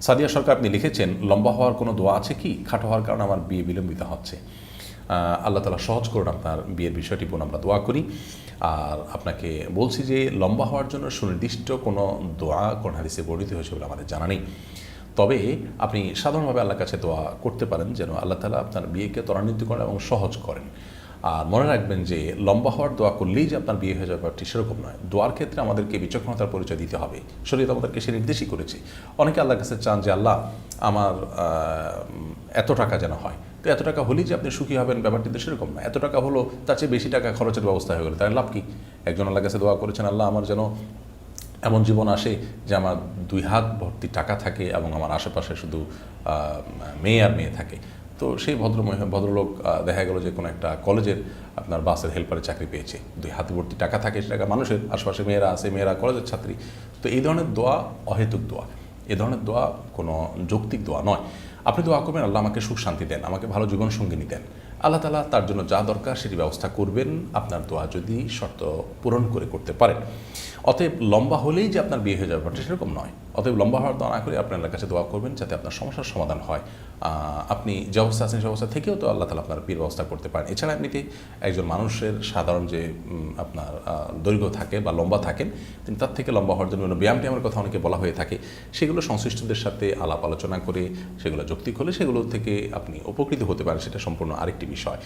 সাদিয়া সরকার, আপনি লিখেছেন, লম্বা হওয়ার কোনো দোয়া আছে কি? খাটো হওয়ার কারণে আমার বিয়ে বিলম্বিত হচ্ছে। আল্লাহ তাআলা সহজ করুন আপনার বিয়ের বিষয়টি, বোন, আমরা দোয়া করি। আর আপনাকে বলছি যে লম্বা হওয়ার জন্য সুনির্দিষ্ট কোনো দোয়া কোন হাদিসে বর্ণিত হয়েছে বলে আমাদের জানা নেই। তবে আপনি সাধারণভাবে আল্লাহর কাছে দোয়া করতে পারেন যেন আল্লাহ তাআলা আপনার বিয়েকে ত্বরান্বিত করেন এবং সহজ করেন। আর মনে রাখবেন যে লম্বা হওয়ার দোয়া করলেই যে আপনার বিয়ে হয়ে যাবে ব্যাপারটি সেরকম নয়। দোয়ার ক্ষেত্রে আমাদেরকে বিচক্ষণতার পরিচয় দিতে হবে। শরীয়ত আমাদেরকে সে নির্দেশই করেছে। অনেকে আল্লাহর কাছে চান যে আল্লাহ আমার এত টাকা যেন হয়। তো এত টাকা হলেই যে আপনি সুখী হবেন ব্যাপারটি তো সেরকম না। এত টাকা হলো, তার চেয়ে বেশি টাকা খরচের ব্যবস্থা হয়ে গেলো, তার লাভ কি? একজন আল্লাহর কাছে দোয়া করেছেন, আল্লাহ আমার যেন এমন জীবন আসে যে আমার 2 হাত ভর্তি টাকা থাকে এবং আমার আশেপাশে শুধু মেয়ে আর মেয়ে থাকে। তো সেই ভদ্রলোক দেখা গেল যে কোনো একটা কলেজের আপনার বাসের হেল্পারের চাকরি পেয়েছে, 2 হাত ভর্তি টাকা থাকে, সে টাকা মানুষের আশেপাশে মেয়েরা আছে, মেয়েরা কলেজের ছাত্রী। তো এই ধরনের দোয়া অহেতুক দোয়া, এ ধরনের দোয়া কোনো যৌক্তিক দোয়া নয়। আপনি দোয়া করবেন, আল্লাহ আমাকে সুখ শান্তি দেন, আমাকে ভালো জীবনসঙ্গিনী দেন। আল্লাহ তাআলা তার জন্য যা দরকার সেটি ব্যবস্থা করবেন, আপনার দোয়া যদি শর্ত পূরণ করে করতে পারেন। অতএব লম্বা হলেই যে আপনার বিয়ে হয়ে যাবে ব্যাপারটা সেরকম নয়। অতএব লম্বা হওয়ার দোয়া না করে আপনি আল্লাহর কাছে দোয়া করবেন যাতে আপনার সমস্যার সমাধান হয়। আপনি যে অবস্থা আছেন সে অবস্থা থেকেও তো আল্লাহ তাআলা আপনার বিয়ের ব্যবস্থা করতে পারেন। এছাড়া এমনিতে একজন মানুষের সাধারণ যে আপনার দৈর্ঘ্য থাকে বা লম্বা থাকেন, তিনি তার থেকে লম্বা হওয়ার জন্য ব্যায়াম ট্যায়ামের কথা অনেকে বলা হয়ে থাকে। সেগুলো সংশ্লিষ্টদের সাথে আলাপ আলোচনা করে সেগুলো যৌক্তিক হলে সেগুলো থেকে আপনি উপকৃত হতে পারেন, সেটা সম্পূর্ণ আরেকটি বিষয়।